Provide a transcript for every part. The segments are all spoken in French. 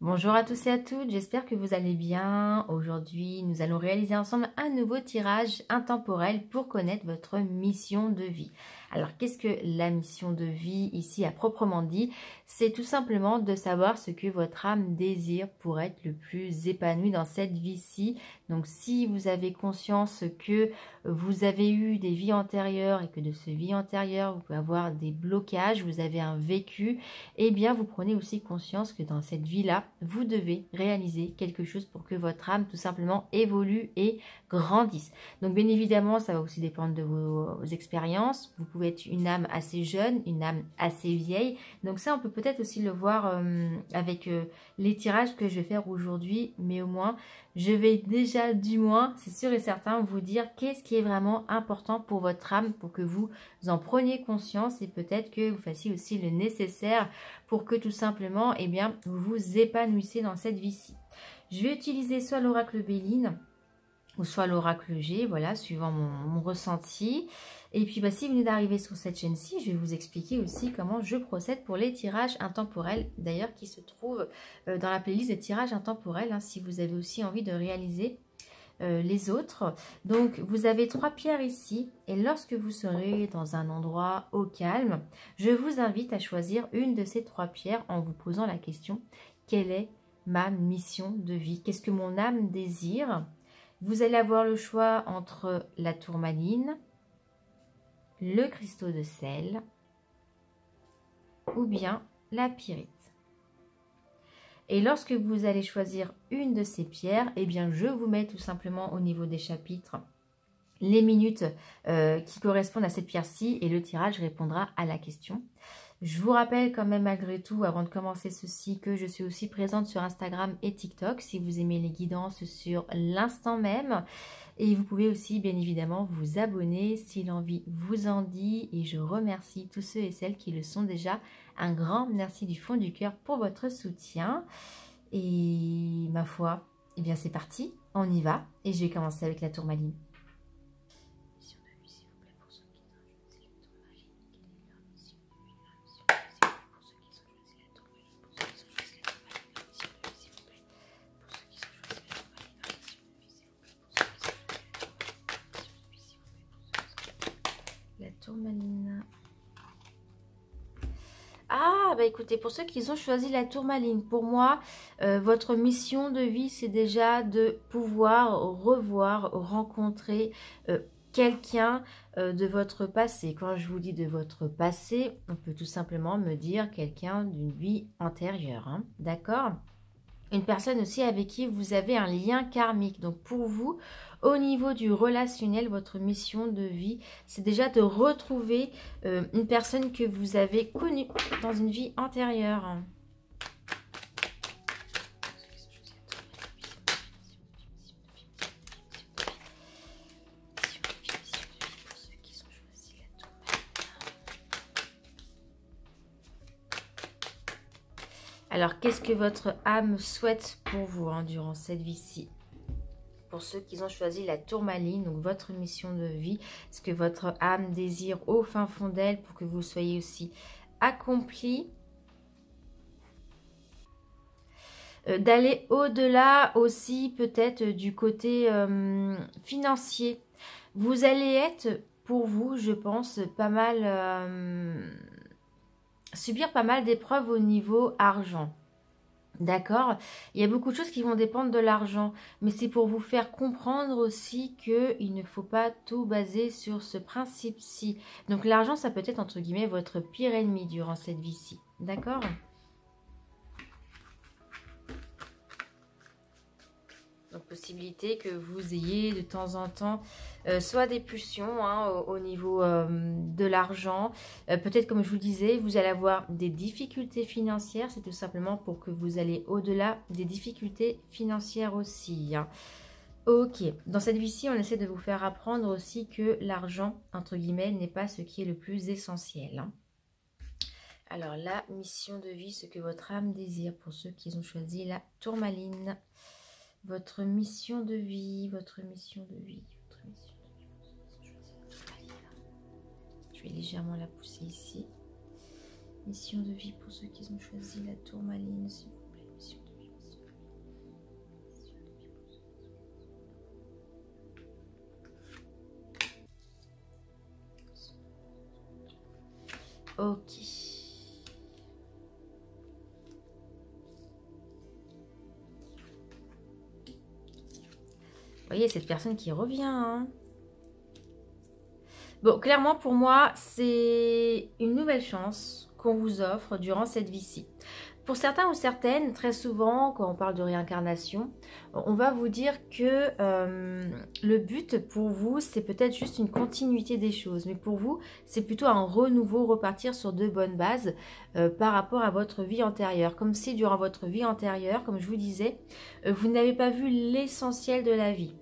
Bonjour à tous et à toutes, j'espère que vous allez bien. Aujourd'hui, nous allons réaliser ensemble un nouveau tirage intemporel pour connaître votre mission de vie. Alors, qu'est-ce que la mission de vie ici à proprement dit? C'est tout simplement de savoir ce que votre âme désire pour être le plus épanoui dans cette vie-ci. Donc, si vous avez conscience que vous avez eu des vies antérieures et que de ces vies antérieures, vous pouvez avoir des blocages, vous avez un vécu, eh bien, vous prenez aussi conscience que dans cette vie-là, vous devez réaliser quelque chose pour que votre âme tout simplement évolue et grandisse. Donc bien évidemment, ça va aussi dépendre de vos expériences. Vous pouvez être une âme assez jeune, une âme assez vieille. Donc ça, on peut peut-être aussi le voir avec les tirages que je vais faire aujourd'hui. Mais au moins, je vais déjà du moins, c'est sûr et certain, vous dire qu'est-ce qui est vraiment important pour votre âme pour que vous en preniez conscience et peut-être que vous fassiez aussi le nécessaire pour que tout simplement, eh bien, vous vous épanouissez dans cette vie-ci. Je vais utiliser soit l'oracle Béline ou soit l'oracle G, voilà, suivant mon ressenti. Et puis, si vous venez d'arriver sur cette chaîne-ci, je vais vous expliquer aussi comment je procède pour les tirages intemporels, d'ailleurs, qui se trouvent dans la playlist des tirages intemporels, hein, si vous avez aussi envie de réaliser les autres. Donc, vous avez 3 pierres ici, et lorsque vous serez dans un endroit au calme, je vous invite à choisir une de ces 3 pierres en vous posant la question, quelle est ma mission de vie? Qu'est-ce que mon âme désire? Vous allez avoir le choix entre la tourmaline, le cristaux de sel ou bien la pyrite. Et lorsque vous allez choisir une de ces pierres, eh bien je vous mets tout simplement au niveau des chapitres les minutes qui correspondent à cette pierre-ci et le tirage répondra à la question. Je vous rappelle quand même malgré tout, avant de commencer ceci, que je suis aussi présente sur Instagram et TikTok si vous aimez les guidances sur l'instant même. Et vous pouvez aussi bien évidemment vous abonner si l'envie vous en dit. Et je remercie tous ceux et celles qui le sont déjà. Un grand merci du fond du cœur pour votre soutien. Et ma foi, eh bien c'est parti, on y va. Et je vais commencer avec la tourmaline. La tourmaline. Ah, écoutez, pour ceux qui ont choisi la tourmaline, pour moi, votre mission de vie, c'est déjà de pouvoir revoir, rencontrer quelqu'un de votre passé. Quand je vous dis de votre passé, on peut tout simplement me dire quelqu'un d'une vie antérieure, hein, d'accord ? Une personne aussi avec qui vous avez un lien karmique. Donc pour vous, au niveau du relationnel, votre mission de vie, c'est déjà de retrouver une personne que vous avez connue dans une vie antérieure. Alors, qu'est-ce que votre âme souhaite pour vous durant cette vie-ci? Pour ceux qui ont choisi la tourmaline, donc votre mission de vie, ce que votre âme désire au fin fond d'elle pour que vous soyez aussi accompli. D'aller au-delà aussi peut-être du côté financier. Vous allez être, pour vous, je pense, pas mal... subir pas mal d'épreuves au niveau argent. D'accord? Il y a beaucoup de choses qui vont dépendre de l'argent, mais c'est pour vous faire comprendre aussi qu'il ne faut pas tout baser sur ce principe-ci. Donc l'argent, ça peut être entre guillemets votre pire ennemi durant cette vie-ci. D'accord? Donc possibilité que vous ayez de temps en temps soit des pulsions au niveau de l'argent. Peut-être comme je vous disais, vous allez avoir des difficultés financières. C'est tout simplement pour que vous allez au-delà des difficultés financières aussi. Ok, dans cette vie-ci, on essaie de vous faire apprendre aussi que l'argent, entre guillemets, n'est pas ce qui est le plus essentiel. Alors la mission de vie, ce que votre âme désire pour ceux qui ont choisi la tourmaline. Votre mission de vie, votre mission de vie, votre mission de vie. Je vais légèrement la pousser ici. Mission de vie pour ceux qui ont choisi la tourmaline, s'il vous plaît. Mission de vie. Ok. Vous voyez, cette personne qui revient. Hein. Bon, clairement, pour moi, c'est une nouvelle chance qu'on vous offre durant cette vie-ci. Pour certains ou certaines, très souvent, quand on parle de réincarnation, on va vous dire que le but pour vous, c'est peut-être juste une continuité des choses. Mais pour vous, c'est plutôt un renouveau, repartir sur de bonnes bases par rapport à votre vie antérieure. Comme si durant votre vie antérieure, comme je vous disais, vous n'avez pas vu l'essentiel de la vie.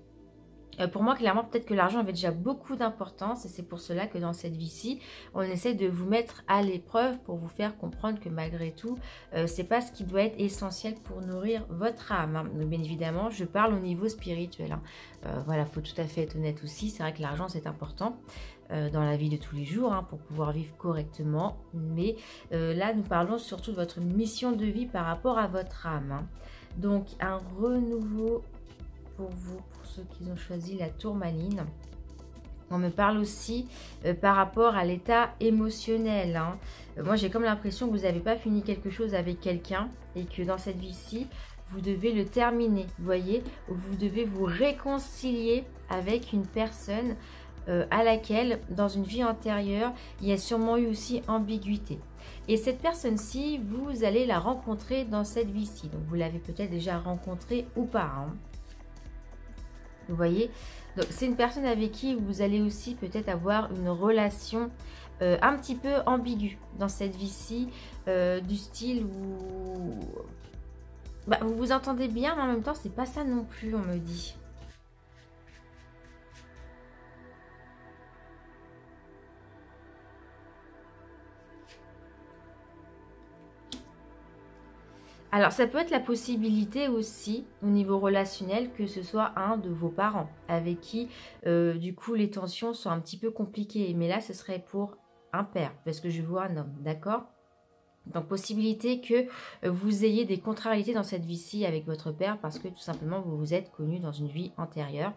Pour moi, clairement, peut-être que l'argent avait déjà beaucoup d'importance et c'est pour cela que dans cette vie-ci, on essaie de vous mettre à l'épreuve pour vous faire comprendre que malgré tout, c'est pas ce qui doit être essentiel pour nourrir votre âme. Hein. Donc, bien évidemment, je parle au niveau spirituel. Hein. Voilà, faut tout à fait être honnête aussi. C'est vrai que l'argent, c'est important dans la vie de tous les jours hein, pour pouvoir vivre correctement. Mais là, nous parlons surtout de votre mission de vie par rapport à votre âme. Hein. Donc, un renouveau pour vous, pour ceux qui ont choisi la tourmaline. On me parle aussi par rapport à l'état émotionnel. Hein. Moi, j'ai comme l'impression que vous n'avez pas fini quelque chose avec quelqu'un et que dans cette vie-ci, vous devez le terminer. Vous voyez, vous devez vous réconcilier avec une personne à laquelle, dans une vie antérieure, il y a sûrement eu aussi ambiguïté. Et cette personne-ci, vous allez la rencontrer dans cette vie-ci. Donc, vous l'avez peut-être déjà rencontrée ou pas. Hein. Vous voyez, donc c'est une personne avec qui vous allez aussi peut-être avoir une relation un petit peu ambiguë dans cette vie-ci, du style où bah, vous vous entendez bien, mais en même temps, c'est pas ça non plus, on me dit. Alors, ça peut être la possibilité aussi, au niveau relationnel, que ce soit un de vos parents, avec qui, du coup, les tensions sont un petit peu compliquées. Mais là, ce serait pour un père, parce que je vois un homme, d'accord ? Donc, possibilité que vous ayez des contrariétés dans cette vie-ci avec votre père, parce que tout simplement, vous vous êtes connus dans une vie antérieure.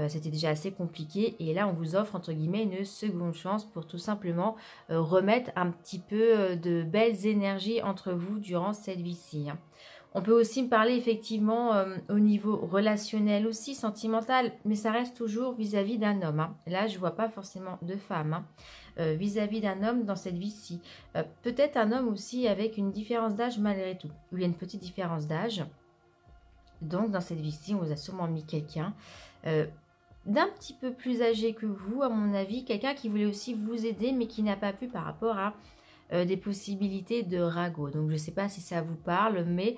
C'était déjà assez compliqué et là on vous offre entre guillemets une seconde chance pour tout simplement remettre un petit peu de belles énergies entre vous durant cette vie-ci. Hein. On peut aussi me parler effectivement au niveau relationnel aussi, sentimental, mais ça reste toujours vis-à-vis d'un homme. Hein. Là je vois pas forcément de femme hein, vis-à-vis d'un homme dans cette vie-ci. Peut-être un homme aussi avec une différence d'âge malgré tout, où il y a une petite différence d'âge. Donc dans cette vie-ci on vous a sûrement mis quelqu'un d'un petit peu plus âgé que vous, à mon avis, quelqu'un qui voulait aussi vous aider, mais qui n'a pas pu par rapport à des possibilités de ragot. Donc, je ne sais pas si ça vous parle, mais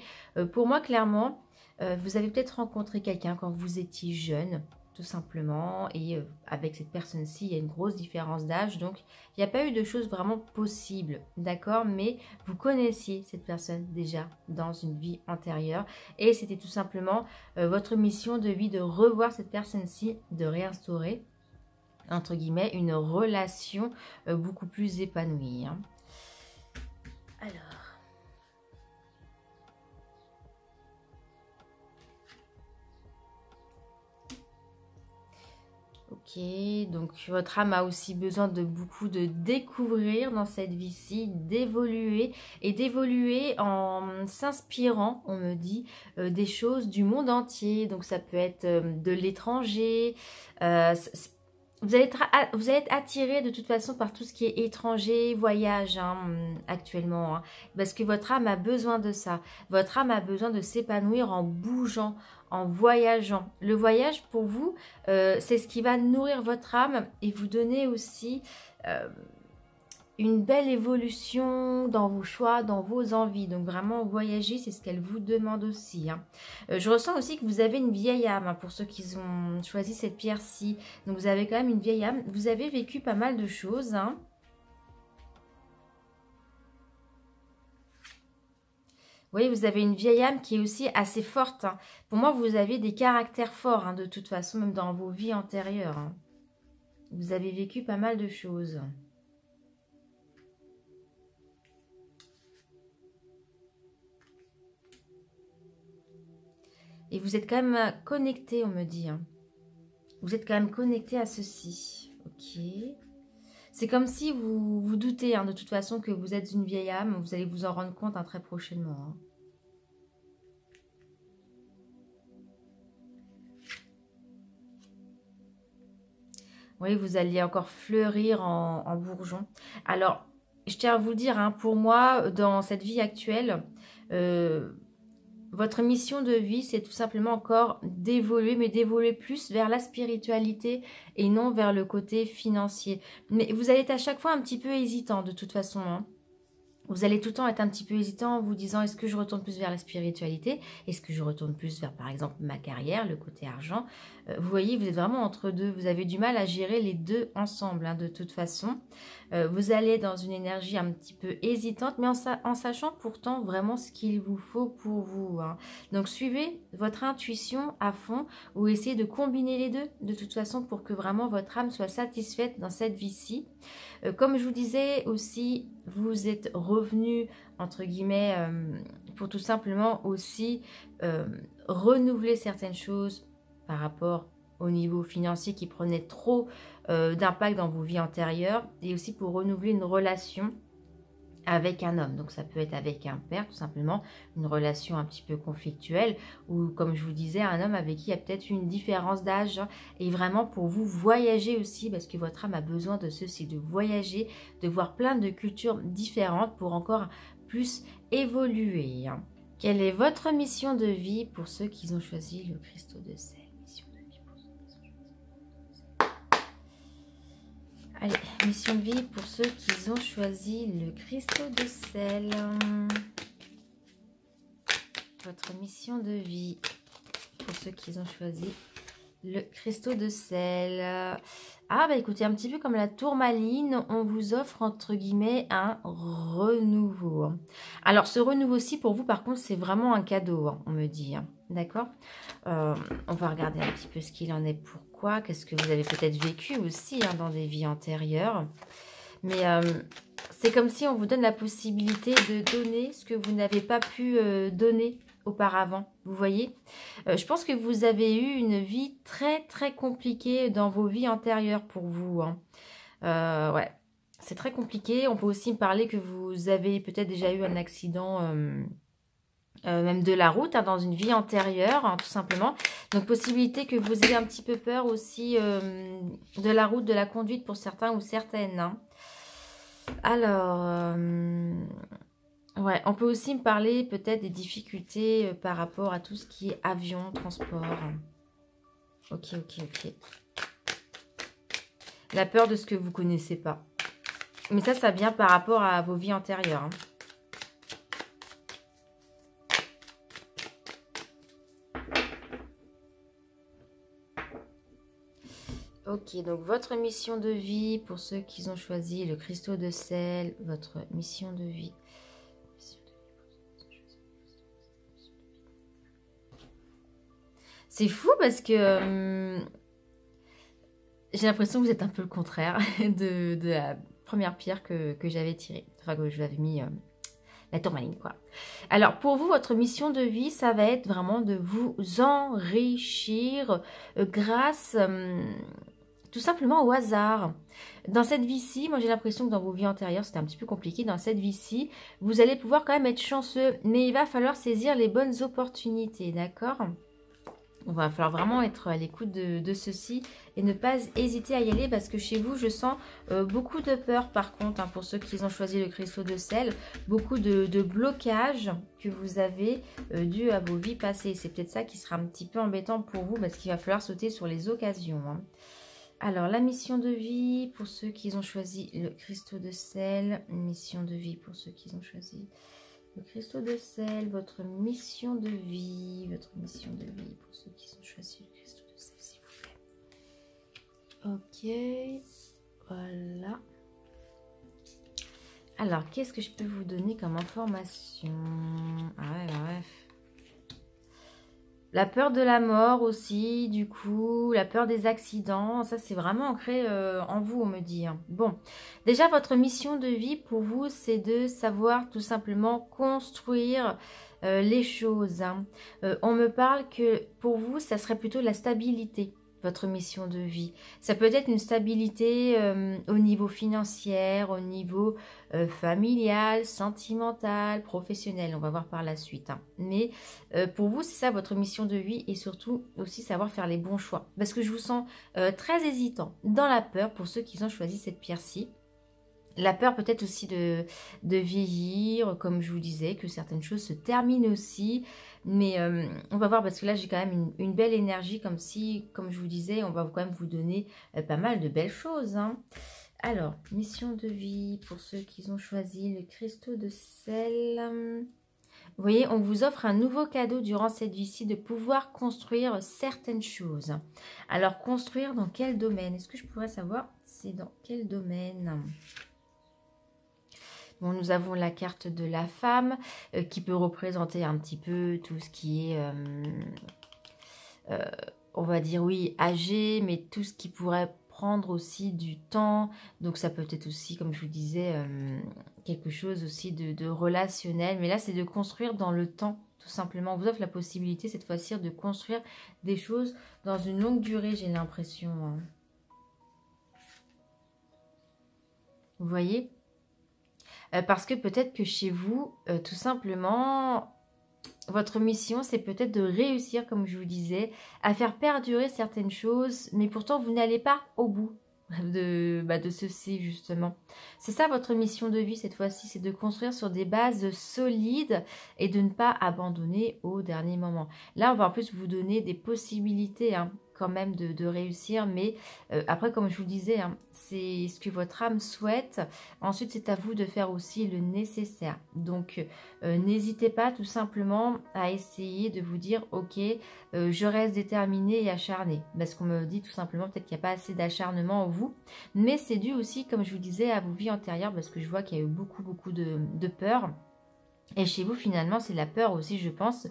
pour moi, clairement, vous avez peut-être rencontré quelqu'un quand vous étiez jeune, tout simplement, et avec cette personne-ci, il y a une grosse différence d'âge, donc il n'y a pas eu de choses vraiment possibles, d'accord, mais vous connaissiez cette personne déjà dans une vie antérieure, et c'était tout simplement votre mission de vie de revoir cette personne-ci, de réinstaurer, entre guillemets, une relation beaucoup plus épanouie. Hein. Alors... Ok, donc votre âme a aussi besoin de beaucoup de découvrir dans cette vie-ci, d'évoluer et d'évoluer en s'inspirant, on me dit, des choses du monde entier. Donc ça peut être de l'étranger. Vous allez être attiré de toute façon par tout ce qui est étranger, voyage hein, actuellement. Hein, parce que votre âme a besoin de ça. Votre âme a besoin de s'épanouir en bougeant, en voyageant. Le voyage pour vous, c'est ce qui va nourrir votre âme et vous donner aussi une belle évolution dans vos choix, dans vos envies. Donc vraiment, voyager, c'est ce qu'elle vous demande aussi. Hein. Je ressens aussi que vous avez une vieille âme, hein, pour ceux qui ont choisi cette pierre-ci. Donc vous avez quand même une vieille âme. Vous avez vécu pas mal de choses. Hein. Vous voyez, vous avez une vieille âme qui est aussi assez forte. Hein. Pour moi, vous avez des caractères forts, hein, de toute façon, même dans vos vies antérieures. Hein. Vous avez vécu pas mal de choses. Et vous êtes quand même connecté, on me dit. Hein. Vous êtes quand même connecté à ceci. Ok. C'est comme si vous vous doutez de toute façon que vous êtes une vieille âme. Vous allez vous en rendre compte très prochainement. Oui, vous alliez encore fleurir en bourgeon. Alors, je tiens à vous le dire, pour moi, dans cette vie actuelle, votre mission de vie, c'est tout simplement encore d'évoluer, mais d'évoluer plus vers la spiritualité et non vers le côté financier. Mais vous allez être à chaque fois un petit peu hésitant de toute façon. Vous allez tout le temps être un petit peu hésitant en vous disant est-ce que je retourne plus vers la spiritualité? Est-ce que je retourne plus vers, par exemple, ma carrière, le côté argent? Vous voyez, vous êtes vraiment entre deux. Vous avez du mal à gérer les deux ensemble, de toute façon. Vous allez être dans une énergie un petit peu hésitante, mais en sachant pourtant vraiment ce qu'il vous faut pour vous. Donc, suivez votre intuition à fond ou essayez de combiner les deux, de toute façon, pour que vraiment votre âme soit satisfaite dans cette vie-ci. Comme je vous disais aussi, vous êtes revenu, entre guillemets, pour tout simplement aussi renouveler certaines choses par rapport au niveau financier qui prenait trop d'impact dans vos vies antérieures et aussi pour renouveler une relation avec un homme. Donc ça peut être avec un père tout simplement, une relation un petit peu conflictuelle ou comme je vous disais, un homme avec qui il y a peut-être une différence d'âge et vraiment pour vous voyager aussi parce que votre âme a besoin de ceci, de voyager, de voir plein de cultures différentes pour encore plus évoluer. Quelle est votre mission de vie pour ceux qui ont choisi le cristaux de sel? Allez, mission de vie pour ceux qui ont choisi le cristaux de sel. Votre mission de vie pour ceux qui ont choisi le cristaux de sel. Ah bah écoutez, un petit peu comme la tourmaline, on vous offre entre guillemets un renouveau. Alors ce renouveau-ci pour vous par contre c'est vraiment un cadeau, on me dit. D'accord, on va regarder un petit peu ce qu'il en est, pourquoi, qu'est-ce que vous avez peut-être vécu aussi dans des vies antérieures. Mais c'est comme si on vous donne la possibilité de donner ce que vous n'avez pas pu donner auparavant. Vous voyez, je pense que vous avez eu une vie très très compliquée dans vos vies antérieures pour vous. Ouais, c'est très compliqué. On peut aussi me parler que vous avez peut-être déjà eu un accident... même de la route dans une vie antérieure, tout simplement. Donc, possibilité que vous ayez un petit peu peur aussi de la route, de la conduite pour certains ou certaines. Alors, ouais, on peut aussi me parler peut-être des difficultés par rapport à tout ce qui est avion, transport. Ok. La peur de ce que vous ne connaissez pas. Mais ça vient par rapport à vos vies antérieures. Ok, donc votre mission de vie, pour ceux qui ont choisi le cristaux de sel, votre mission de vie. C'est fou parce que j'ai l'impression que vous êtes un peu le contraire de la première pierre que j'avais tirée. Enfin, que je l'avais mis la tourmaline, quoi. Alors, pour vous, votre mission de vie, ça va être vraiment de vous enrichir grâce... tout simplement au hasard. Dans cette vie-ci, moi j'ai l'impression que dans vos vies antérieures, c'était un petit peu compliqué. Dans cette vie-ci, vous allez pouvoir quand même être chanceux. Mais il va falloir saisir les bonnes opportunités, d'accord? Il va falloir vraiment être à l'écoute de ceci et ne pas hésiter à y aller parce que chez vous, je sens beaucoup de peur par contre, pour ceux qui ont choisi le cristaux de sel, beaucoup de blocages que vous avez dû à vos vies passées. C'est peut-être ça qui sera un petit peu embêtant pour vous parce qu'il va falloir sauter sur les occasions. Alors, la mission de vie pour ceux qui ont choisi le cristaux de sel. Mission de vie pour ceux qui ont choisi le cristaux de sel. Votre mission de vie. Votre mission de vie pour ceux qui ont choisi le cristaux de sel, s'il vous plaît. Ok. Voilà. Alors, qu'est-ce que je peux vous donner comme information? Ouais. La peur de la mort aussi, du coup, la peur des accidents, ça c'est vraiment ancré en vous, on me dit. Bon, déjà votre mission de vie pour vous, c'est de savoir tout simplement construire les choses. On me parle que pour vous, ça serait plutôt la stabilité. votre mission de vie. Ça peut être une stabilité au niveau financier, au niveau familial, sentimental, professionnel. On va voir par la suite. Hein. Mais pour vous, c'est ça votre mission de vie et surtout aussi savoir faire les bons choix. Parce que je vous sens très hésitant, dans la peur pour ceux qui ont choisi cette pierre-ci. La peur peut-être aussi de vieillir, comme je vous disais, que certaines choses se terminent aussi. Mais on va voir parce que là, j'ai quand même une belle énergie, comme si, comme je vous disais, on va quand même vous donner pas mal de belles choses. Hein. Alors, mission de vie pour ceux qui ont choisi le cristaux de sel. Vous voyez, on vous offre un nouveau cadeau durant cette vie-ci de pouvoir construire certaines choses. Alors, construire dans quel domaine? Est-ce que je pourrais savoir c'est dans quel domaine? Bon, nous avons la carte de la femme qui peut représenter un petit peu tout ce qui est, on va dire oui, âgé, mais tout ce qui pourrait prendre aussi du temps. Donc ça peut être aussi, comme je vous disais, quelque chose aussi de relationnel. Mais là, c'est de construire dans le temps, tout simplement. On vous offre la possibilité cette fois-ci de construire des choses dans une longue durée, j'ai l'impression. Hein. Vous voyez ? Parce que peut-être que chez vous, tout simplement, votre mission, c'est peut-être de réussir, comme je vous disais, à faire perdurer certaines choses, mais pourtant, vous n'allez pas au bout de ceci, justement. C'est ça votre mission de vie, cette fois-ci, c'est de construire sur des bases solides et de ne pas abandonner au dernier moment. Là, on va en plus vous donner des possibilités, hein, quand même de réussir, mais après, comme je vous disais, hein, c'est ce que votre âme souhaite. Ensuite, c'est à vous de faire aussi le nécessaire. Donc, n'hésitez pas tout simplement à essayer de vous dire, ok, je reste déterminée et acharnée. Parce qu'on me dit tout simplement peut-être qu'il n'y a pas assez d'acharnement en vous. Mais c'est dû aussi, comme je vous disais, à vos vies antérieures, parce que je vois qu'il y a eu beaucoup de peur. Et chez vous, finalement, c'est la peur aussi, je pense,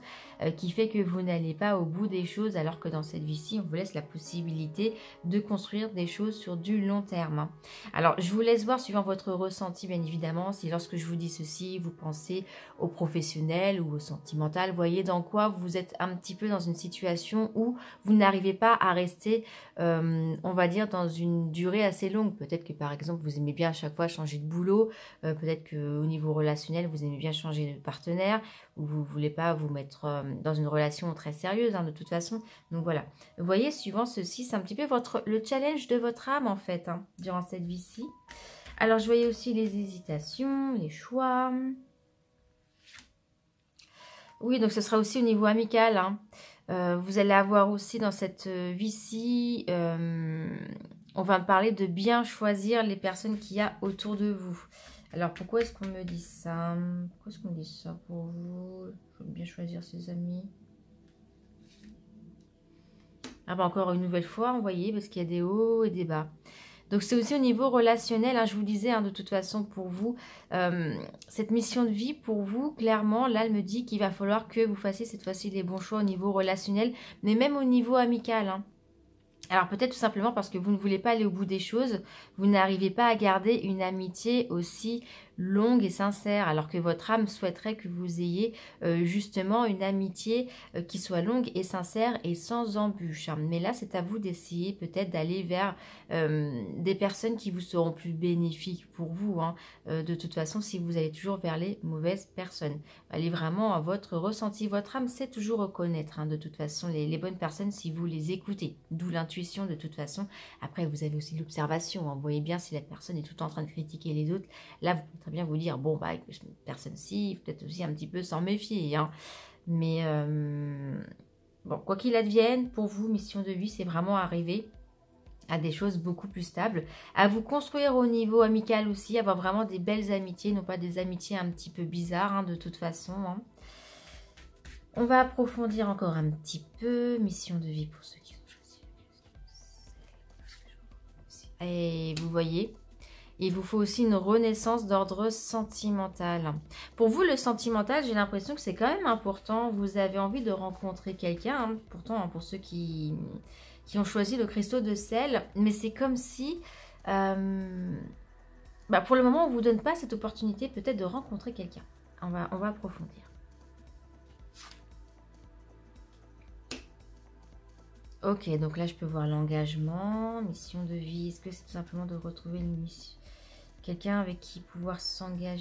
qui fait que vous n'allez pas au bout des choses, alors que dans cette vie-ci, on vous laisse la possibilité de construire des choses sur du long terme. Hein. Alors, je vous laisse voir, suivant votre ressenti, bien évidemment, si lorsque je vous dis ceci, vous pensez au professionnel ou au sentimental, voyez dans quoi vous êtes un petit peu dans une situation où vous n'arrivez pas à rester, on va dire, dans une durée assez longue. Peut-être que, par exemple, vous aimez bien à chaque fois changer de boulot, peut-être qu'au niveau relationnel, vous aimez bien changer de partenaire, ou vous ne voulez pas vous mettre dans une relation très sérieuse, hein, de toute façon. Donc voilà. Vous voyez, suivant ceci, c'est un petit peu le challenge de votre âme, en fait, hein, durant cette vie-ci. Alors, je voyais aussi les hésitations, les choix. Oui, donc ce sera aussi au niveau amical. Hein. Vous allez avoir aussi dans cette vie-ci, on va parler de bien choisir les personnes qu'il y a autour de vous. Alors, pourquoi est-ce qu'on me dit ça? Pourquoi est-ce qu'on dit ça pour vous? Il faut bien choisir ses amis. Ah bah encore une nouvelle fois, vous voyez, parce qu'il y a des hauts et des bas. Donc, c'est aussi au niveau relationnel, hein, je vous disais, hein, de toute façon, pour vous, cette mission de vie, pour vous, clairement, là, elle me dit qu'il va falloir que vous fassiez cette fois-ci les bons choix au niveau relationnel, mais même au niveau amical, hein. Alors peut-être tout simplement parce que vous ne voulez pas aller au bout des choses, vous n'arrivez pas à garder une amitié aussi longue et sincère, alors que votre âme souhaiterait que vous ayez justement une amitié qui soit longue et sincère et sans embûche. Mais là, c'est à vous d'essayer peut-être d'aller vers des personnes qui vous seront plus bénéfiques pour vous. Hein. De toute façon, si vous allez toujours vers les mauvaises personnes, allez vraiment à votre ressenti. Votre âme sait toujours reconnaître, hein, de toute façon, les bonnes personnes si vous les écoutez, d'où l'intuition de toute façon. Après, vous avez aussi l'observation. Hein. Vous voyez bien si la personne est tout en train de critiquer les autres. Là, vous pouvez très bien vous dire, bon, bah, personne-ci, peut-être aussi un petit peu s'en méfier. Hein. Mais, bon, quoi qu'il advienne, pour vous, mission de vie, c'est vraiment arriver à des choses beaucoup plus stables, à vous construire au niveau amical aussi, avoir vraiment des belles amitiés, non pas des amitiés un petit peu bizarres, hein, de toute façon. Hein. On va approfondir encore un petit peu, mission de vie pour ceux qui ont choisi. Et vous voyez, il vous faut aussi une renaissance d'ordre sentimental. Pour vous, le sentimental, j'ai l'impression que c'est quand même important. Vous avez envie de rencontrer quelqu'un, hein, pourtant, hein, pour ceux qui ont choisi le cristaux de sel. Mais c'est comme si, bah, pour le moment, on ne vous donne pas cette opportunité peut-être de rencontrer quelqu'un. On va approfondir. Ok, donc là je peux voir l'engagement, mission de vie. Est-ce que c'est tout simplement de retrouver une mission, quelqu'un avec qui pouvoir s'engager?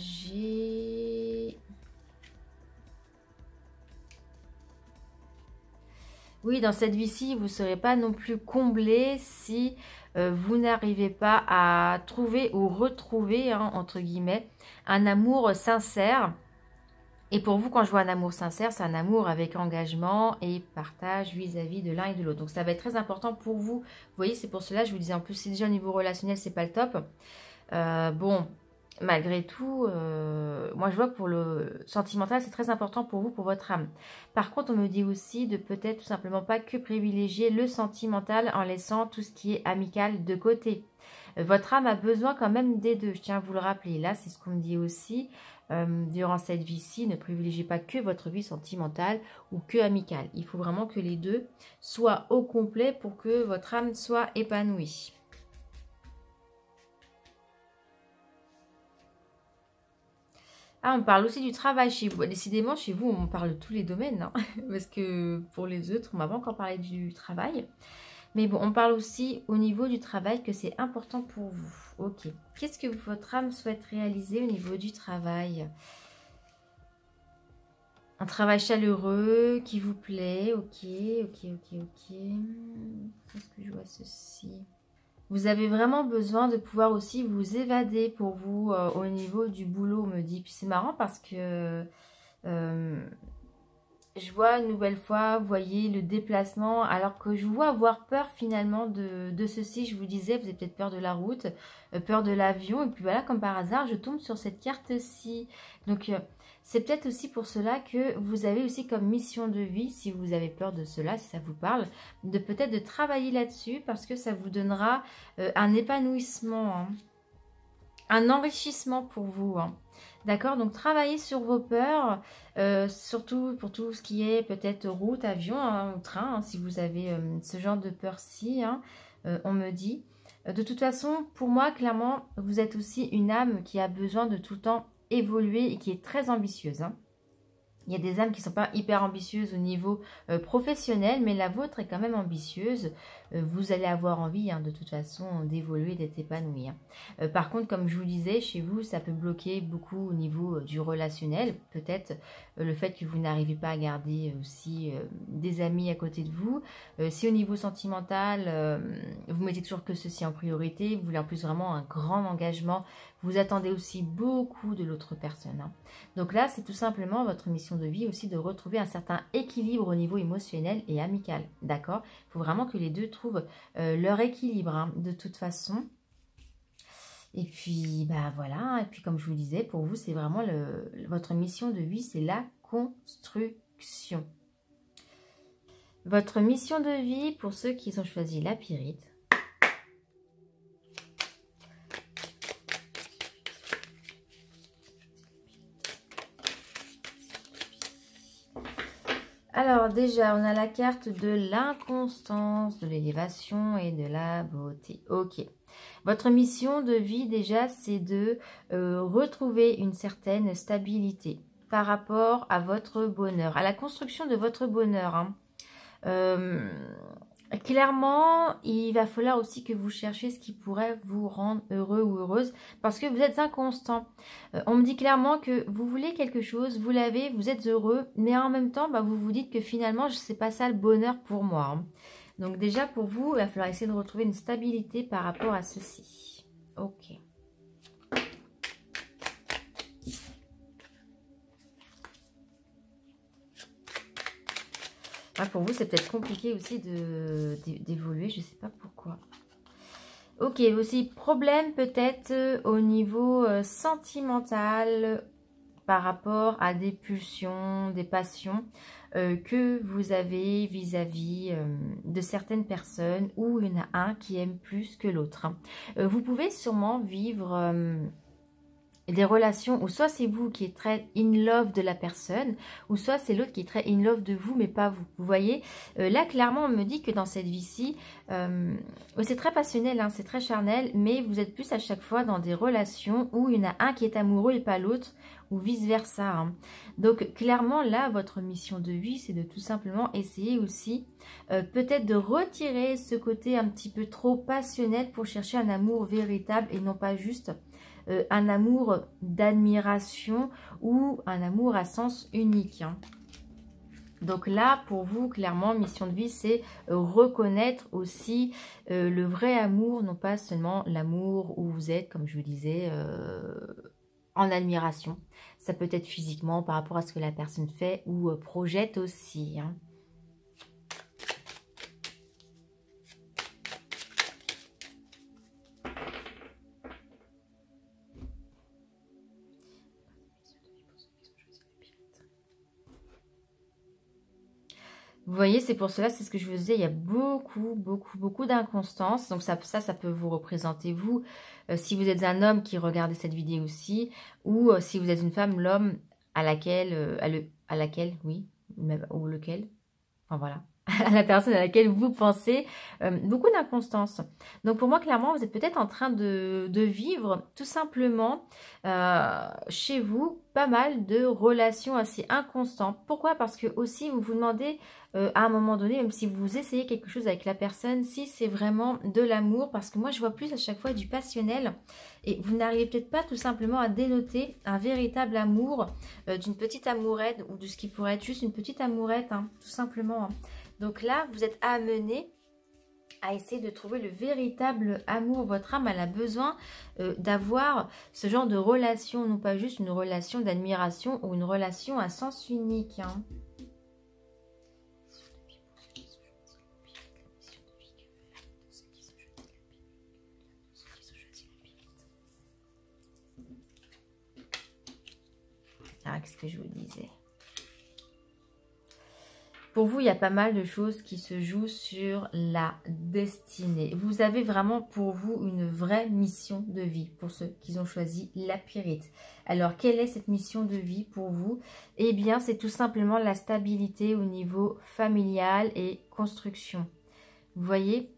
Oui, dans cette vie-ci, vous ne serez pas non plus comblé si vous n'arrivez pas à trouver ou retrouver, hein, entre guillemets, un amour sincère. Et pour vous, quand je vois un amour sincère, c'est un amour avec engagement et partage vis-à-vis de l'un et de l'autre. Donc ça va être très important pour vous. Vous voyez, c'est pour cela, je vous disais, en plus, si déjà au niveau relationnel, c'est pas le top. Bon, malgré tout, moi je vois que pour le sentimental, c'est très important pour vous, pour votre âme. Par contre, on me dit aussi de peut-être tout simplement pas que privilégier le sentimental en laissant tout ce qui est amical de côté. Votre âme a besoin quand même des deux, je tiens à vous le rappeler. Là, c'est ce qu'on me dit aussi. Durant cette vie-ci, ne privilégiez pas que votre vie sentimentale ou que amicale. Il faut vraiment que les deux soient au complet pour que votre âme soit épanouie. Ah, on parle aussi du travail chez vous. Décidément, chez vous, on parle de tous les domaines, hein. Parce que pour les autres, on m'a pas encore parlé du travail. Mais bon, on parle aussi au niveau du travail que c'est important pour vous. Ok. Qu'est-ce que votre âme souhaite réaliser au niveau du travail? Un travail chaleureux qui vous plaît. Ok. Est-ce que je vois ceci? Vous avez vraiment besoin de pouvoir aussi vous évader pour vous au niveau du boulot, on me dit. Puis c'est marrant parce que je vois une nouvelle fois, vous voyez, le déplacement, alors que je vous vois avoir peur finalement de ceci. Je vous disais, vous avez peut-être peur de la route, peur de l'avion. Et puis voilà, comme par hasard, je tombe sur cette carte-ci. Donc, c'est peut-être aussi pour cela que vous avez aussi comme mission de vie, si vous avez peur de cela, si ça vous parle, de peut-être de travailler là-dessus parce que ça vous donnera un épanouissement, hein, un enrichissement pour vous, hein. D'accord, donc travaillez sur vos peurs, surtout pour tout ce qui est peut-être route, avion, hein, ou train, hein, si vous avez ce genre de peur-ci, hein, on me dit. De toute façon, pour moi, clairement, vous êtes aussi une âme qui a besoin de tout le temps évoluer et qui est très ambitieuse, hein. Il y a des âmes qui ne sont pas hyper ambitieuses au niveau professionnel, mais la vôtre est quand même ambitieuse. Vous allez avoir envie, hein, de toute façon, d'évoluer, d'être épanoui, hein. Par contre, comme je vous disais, chez vous, ça peut bloquer beaucoup au niveau du relationnel. Peut-être le fait que vous n'arrivez pas à garder aussi des amis à côté de vous. Si au niveau sentimental, vous mettez toujours que ceci en priorité, vous voulez en plus vraiment un grand engagement, vous attendez aussi beaucoup de l'autre personne, hein. Donc là, c'est tout simplement votre mission de vie aussi de retrouver un certain équilibre au niveau émotionnel et amical. D'accord? Il faut vraiment que les deux trouvent leur équilibre, hein, de toute façon. Et puis, bah voilà. Et puis, comme je vous disais, pour vous, c'est vraiment votre mission de vie, c'est la construction. Votre mission de vie, pour ceux qui ont choisi la pyrite. Alors déjà, on a la carte de l'inconstance, de l'élévation et de la beauté. Ok. Votre mission de vie déjà, c'est de retrouver une certaine stabilité par rapport à votre bonheur, à la construction de votre bonheur, hein. Clairement, il va falloir aussi que vous cherchiez ce qui pourrait vous rendre heureux ou heureuse parce que vous êtes inconstant. On me dit clairement que vous voulez quelque chose, vous l'avez, vous êtes heureux, mais en même temps, bah, vous vous dites que finalement, c'est pas ça le bonheur pour moi, hein. Donc déjà, pour vous, il va falloir essayer de retrouver une stabilité par rapport à ceci. Ok. Ah, pour vous, c'est peut-être compliqué aussi d'évoluer, je ne sais pas pourquoi. Ok, aussi problème peut-être au niveau sentimental par rapport à des pulsions, des passions que vous avez vis-à-vis de certaines personnes où il y en a un qui aime plus que l'autre, hein. Vous pouvez sûrement vivre des relations où soit c'est vous qui êtes très in love de la personne ou soit c'est l'autre qui est très in love de vous mais pas vous. Vous voyez, là clairement on me dit que dans cette vie-ci, c'est très passionnel, hein, c'est très charnel, mais vous êtes plus à chaque fois dans des relations où il y en a un qui est amoureux et pas l'autre, ou vice-versa, hein. Donc clairement là, votre mission de vie, c'est de tout simplement essayer aussi peut-être de retirer ce côté un petit peu trop passionnel pour chercher un amour véritable et non pas juste un amour d'admiration ou un amour à sens unique, hein. Donc là, pour vous, clairement, mission de vie, c'est reconnaître aussi le vrai amour, non pas seulement l'amour où vous êtes, comme je vous disais, en admiration. Ça peut être physiquement par rapport à ce que la personne fait ou projette aussi, hein. Vous voyez, c'est pour cela, c'est ce que je vous disais, il y a beaucoup d'inconstance. Donc ça peut vous représenter vous, si vous êtes un homme qui regarde cette vidéo aussi, ou si vous êtes une femme, l'homme à laquelle, oui, ou lequel, enfin voilà, à la personne à laquelle vous pensez, beaucoup d'inconstance. Donc pour moi, clairement, vous êtes peut-être en train de vivre tout simplement chez vous pas mal de relations assez inconstantes. Pourquoi? Parce que aussi vous vous demandez à un moment donné, même si vous essayez quelque chose avec la personne, si c'est vraiment de l'amour, parce que moi je vois plus à chaque fois du passionnel et vous n'arrivez peut-être pas tout simplement à dénoter un véritable amour d'une petite amourette ou de ce qui pourrait être juste une petite amourette, hein, tout simplement, hein. Donc là, vous êtes amené à essayer de trouver le véritable amour. Votre âme, elle a besoin d'avoir ce genre de relation, non pas juste une relation d'admiration ou une relation à sens unique, hein. Ah, qu'est-ce que je vous disais? Pour vous, il y a pas mal de choses qui se jouent sur la destinée. Vous avez vraiment pour vous une vraie mission de vie pour ceux qui ont choisi la Pyrite. Alors, quelle est cette mission de vie pour vous? Eh bien, c'est tout simplement la stabilité au niveau familial et construction. Vous voyez?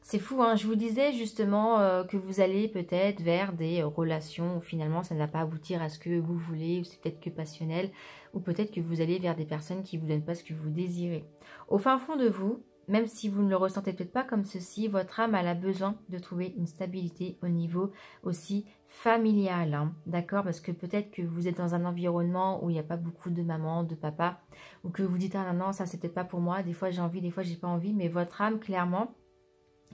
C'est fou, hein. Je vous disais justement que vous allez peut-être vers des relations où finalement ça ne va pas aboutir à ce que vous voulez, ou c'est peut-être que passionnel, ou peut-être que vous allez vers des personnes qui ne vous donnent pas ce que vous désirez. Au fin fond de vous, même si vous ne le ressentez peut-être pas comme ceci, votre âme elle a besoin de trouver une stabilité au niveau aussi familial, hein, d'accord? Parce que peut-être que vous êtes dans un environnement où il n'y a pas beaucoup de maman, de papa, ou que vous dites « Ah non, ça c'est peut-être pas pour moi, des fois j'ai envie, des fois j'ai pas envie », mais votre âme, clairement,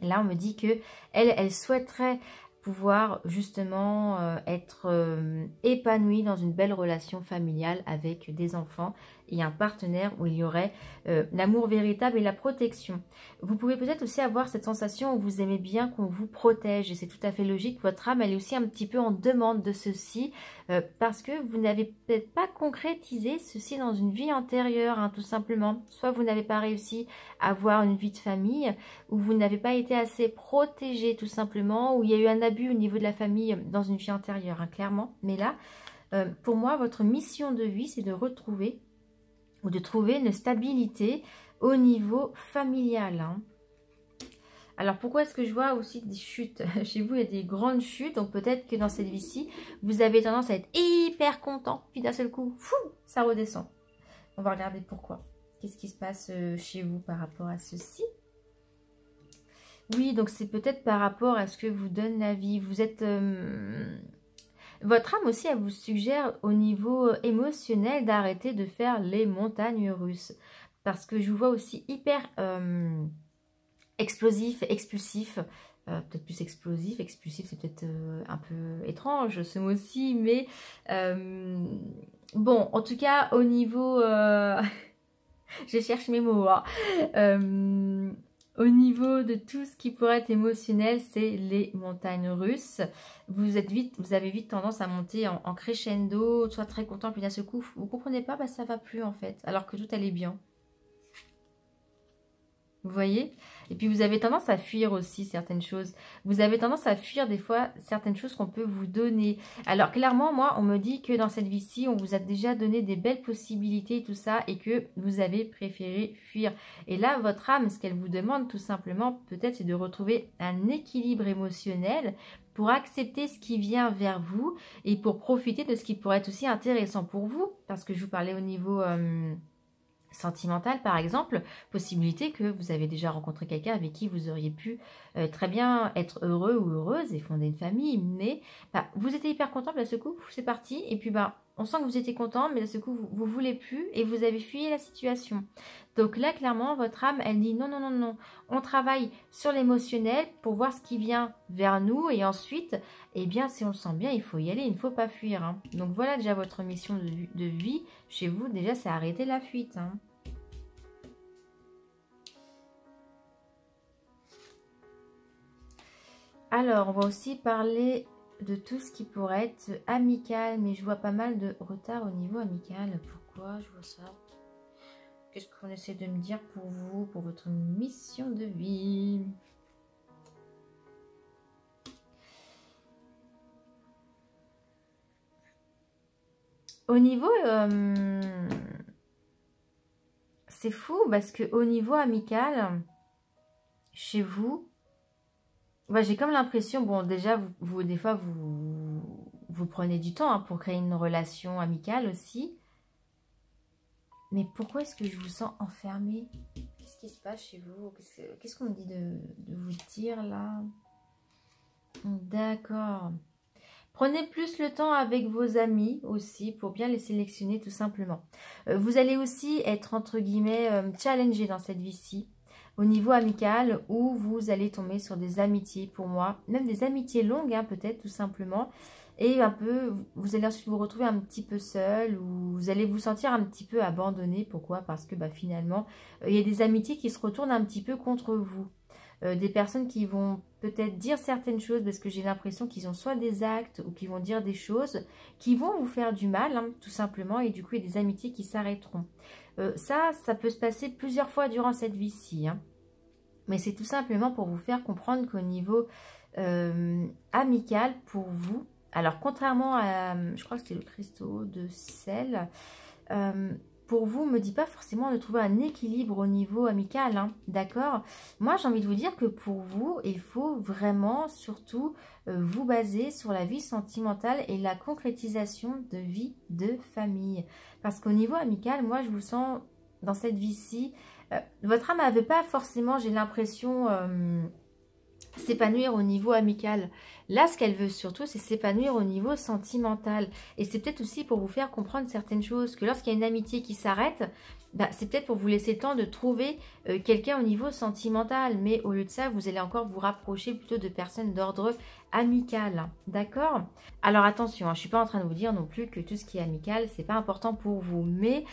là, on me dit que elle souhaiterait pouvoir justement être épanouie dans une belle relation familiale avec des enfants et un partenaire où il y aurait l'amour véritable et la protection. Vous pouvez peut-être aussi avoir cette sensation où vous aimez bien qu'on vous protège et c'est tout à fait logique. Votre âme, elle est aussi un petit peu en demande de ceci parce que vous n'avez peut-être pas concrétisé ceci dans une vie antérieure, hein, tout simplement. Soit vous n'avez pas réussi à avoir une vie de famille ou vous n'avez pas été assez protégé tout simplement, ou il y a eu un abus au niveau de la famille dans une vie antérieure, hein, clairement. Mais là, pour moi, votre mission de vie, c'est de retrouver ou de trouver une stabilité au niveau familial, hein. Alors, pourquoi est-ce que je vois aussi des chutes? Chez vous, il y a des grandes chutes. Donc, peut-être que dans cette vie-ci, vous avez tendance à être hyper content. Puis d'un seul coup, fou, ça redescend. On va regarder pourquoi. Qu'est-ce qui se passe chez vous par rapport à ceci? Oui, donc c'est peut-être par rapport à ce que vous donne la vie. Vous êtes... Votre âme aussi, elle vous suggère au niveau émotionnel d'arrêter de faire les montagnes russes. Parce que je vous vois aussi hyper explosif, expulsif. Peut-être plus explosif, expulsif, c'est peut-être un peu étrange ce mot-ci. Mais bon, en tout cas, au niveau... je cherche mes mots, hein. Au niveau de tout ce qui pourrait être émotionnel, c'est les montagnes russes. Vous avez vite tendance à monter en crescendo, soit très content, puis d'un seul coup, vous ne comprenez pas, bah, ça va plus en fait, alors que tout allait bien. Vous voyez? Et puis vous avez tendance à fuir aussi certaines choses. Vous avez tendance à fuir des fois certaines choses qu'on peut vous donner. Alors clairement, moi, on me dit que dans cette vie-ci, on vous a déjà donné des belles possibilités et tout ça, et que vous avez préféré fuir. Et là, votre âme, ce qu'elle vous demande tout simplement, peut-être, c'est de retrouver un équilibre émotionnel pour accepter ce qui vient vers vous et pour profiter de ce qui pourrait être aussi intéressant pour vous. Parce que je vous parlais au niveau sentimental, par exemple, possibilité que vous avez déjà rencontré quelqu'un avec qui vous auriez pu très bien être heureux ou heureuse et fonder une famille, mais vous étiez hyper content, mais à ce coup, c'est parti, et puis on sent que vous étiez content, mais à ce coup, vous voulez plus et vous avez fui la situation. Donc là, clairement, votre âme, elle dit non, non, non, non, on travaille sur l'émotionnel pour voir ce qui vient vers nous, et ensuite, eh bien, si on le sent bien, il faut y aller, il ne faut pas fuir. Hein. Donc voilà déjà votre mission de vie chez vous, déjà, c'est arrêter la fuite. Hein. Alors, on va aussi parler de tout ce qui pourrait être amical, mais je vois pas mal de retard au niveau amical. Pourquoi je vois ça? Qu'est-ce qu'on essaie de me dire pour vous, pour votre mission de vie? Au niveau... c'est fou parce que au niveau amical, chez vous, j'ai comme l'impression, bon déjà, des fois, vous prenez du temps pour créer une relation amicale aussi. Mais pourquoi est-ce que je vous sens enfermée? Qu'est-ce qui se passe chez vous? Qu'est-ce qu'on me dit de vous dire là? D'accord. Prenez plus le temps avec vos amis aussi pour bien les sélectionner tout simplement. Vous allez aussi être entre guillemets challengé dans cette vie-ci au niveau amical où vous allez tomber sur des amitiés pour moi, même des amitiés longues peut-être tout simplement. Et un peu, vous allez ensuite vous retrouver un petit peu seul ou vous allez vous sentir un petit peu abandonné. Pourquoi? Parce que finalement, il y a des amitiés qui se retournent un petit peu contre vous. Des personnes qui vont peut-être dire certaines choses parce que j'ai l'impression qu'ils ont soit des actes ou qui vont dire des choses qui vont vous faire du mal, tout simplement. Et du coup, il y a des amitiés qui s'arrêteront. Ça peut se passer plusieurs fois durant cette vie-ci. Mais c'est tout simplement pour vous faire comprendre qu'au niveau amical, pour vous, alors contrairement à, je crois que c'était le cristaux de sel, pour vous, ne me dit pas forcément de trouver un équilibre au niveau amical, d'accord? Moi, j'ai envie de vous dire que pour vous, il faut vraiment surtout vous baser sur la vie sentimentale et la concrétisation de vie de famille. Parce qu'au niveau amical, moi, je vous sens dans cette vie-ci, votre âme n'avait pas forcément, j'ai l'impression, s'épanouir au niveau amical. Là, ce qu'elle veut surtout, c'est s'épanouir au niveau sentimental. Et c'est peut-être aussi pour vous faire comprendre certaines choses, que lorsqu'il y a une amitié qui s'arrête, c'est peut-être pour vous laisser le temps de trouver quelqu'un au niveau sentimental. Mais au lieu de ça, vous allez encore vous rapprocher plutôt de personnes d'ordre amical. D'accord? Alors attention, je ne suis pas en train de vous dire non plus que tout ce qui est amical, c'est pas important pour vous. Mais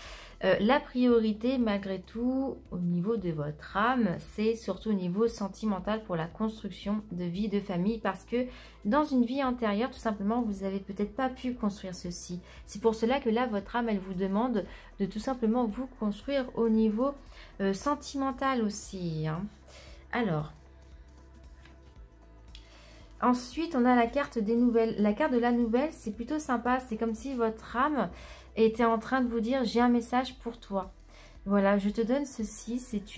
la priorité, malgré tout, au niveau de votre âme, c'est surtout au niveau sentimental pour la construction de vie, de famille. Parce que dans une vie antérieure, tout simplement, vous n'avez peut-être pas pu construire ceci. C'est pour cela que là, votre âme, elle vous demande de tout simplement vous construire au niveau sentimental aussi. Alors, ensuite, on a la carte des nouvelles. La carte de la nouvelle, c'est plutôt sympa. C'est comme si votre âme était en train de vous dire, j'ai un message pour toi. Voilà, je te donne ceci. C'est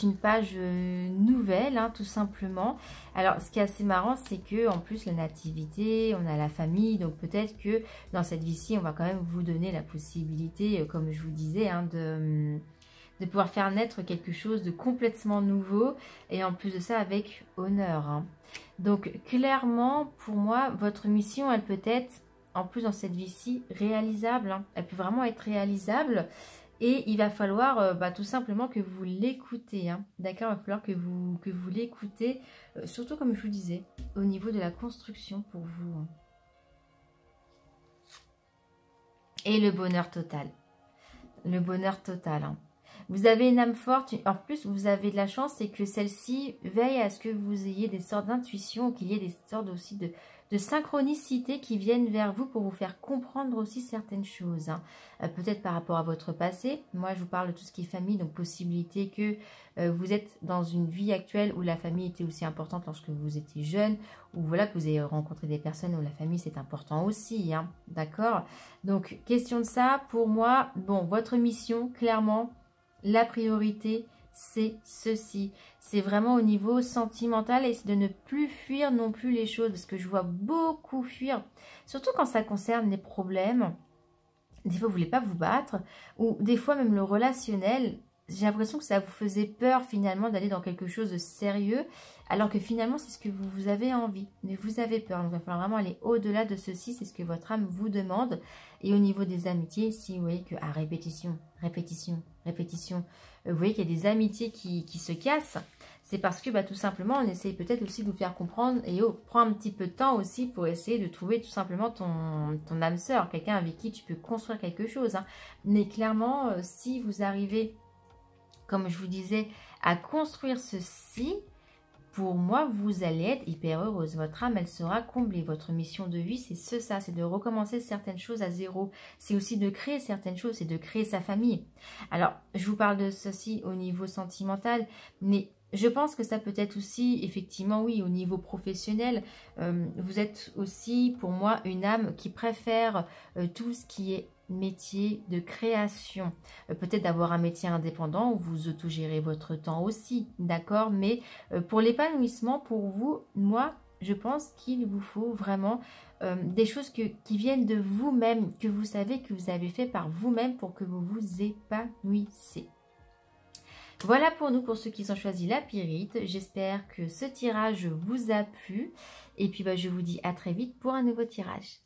une page nouvelle, tout simplement. Alors, ce qui est assez marrant, c'est que en plus, la nativité, on a la famille. Donc, peut-être que dans cette vie-ci, on va quand même vous donner la possibilité, comme je vous disais, de pouvoir faire naître quelque chose de complètement nouveau. Et en plus de ça, avec honneur. Donc, clairement, pour moi, votre mission, elle peut être, en plus dans cette vie-ci, réalisable. Elle peut vraiment être réalisable. Et il va falloir tout simplement que vous l'écoutez. D'accord? Il va falloir que vous l'écoutez. Surtout, comme je vous disais, au niveau de la construction pour vous. Et le bonheur total. Le bonheur total. Vous avez une âme forte. En plus, vous avez de la chance, c'est que celle-ci veille à ce que vous ayez des sortes d'intuition, qu'il y ait des sortes aussi de synchronicité qui viennent vers vous pour vous faire comprendre aussi certaines choses. Peut-être par rapport à votre passé. Moi, je vous parle de tout ce qui est famille, donc possibilité que vous êtes dans une vie actuelle où la famille était aussi importante lorsque vous étiez jeune, ou voilà, que vous avez rencontré des personnes où la famille c'est important aussi. D'accord? Donc, question de ça, pour moi, bon, votre mission, clairement, la priorité, c'est ceci. C'est vraiment au niveau sentimental et c'est de ne plus fuir non plus les choses parce que je vois beaucoup fuir, surtout quand ça concerne les problèmes. Des fois, vous ne voulez pas vous battre ou des fois même le relationnel. J'ai l'impression que ça vous faisait peur finalement d'aller dans quelque chose de sérieux alors que finalement c'est ce que vous avez envie. Mais vous avez peur. Donc il va falloir vraiment aller au-delà de ceci. C'est ce que votre âme vous demande. Et au niveau des amitiés, si vous voyez qu'à répétition, répétition, répétition, vous voyez qu'il y a des amitiés qui se cassent. C'est parce que tout simplement on essaye peut-être aussi de vous faire comprendre et prends un petit peu de temps aussi pour essayer de trouver tout simplement ton âme sœur. Quelqu'un avec qui tu peux construire quelque chose. Hein. Mais clairement, si vous arrivez, comme je vous disais, à construire ceci, pour moi, vous allez être hyper heureuse. Votre âme, elle sera comblée. Votre mission de vie, c'est ça, c'est de recommencer certaines choses à zéro. C'est aussi de créer certaines choses, c'est de créer sa famille. Alors, je vous parle de ceci au niveau sentimental, mais je pense que ça peut être aussi, effectivement, oui, au niveau professionnel. Vous êtes aussi, pour moi, une âme qui préfère tout ce qui est métier de création. Peut-être d'avoir un métier indépendant où vous autogérez votre temps aussi, d'accord? Mais pour l'épanouissement, pour vous, moi, je pense qu'il vous faut vraiment des choses qui viennent de vous-même, que vous savez que vous avez fait par vous-même pour que vous vous épanouissez. Voilà pour nous, pour ceux qui ont choisi la pyrite. J'espère que ce tirage vous a plu. Et puis, je vous dis à très vite pour un nouveau tirage.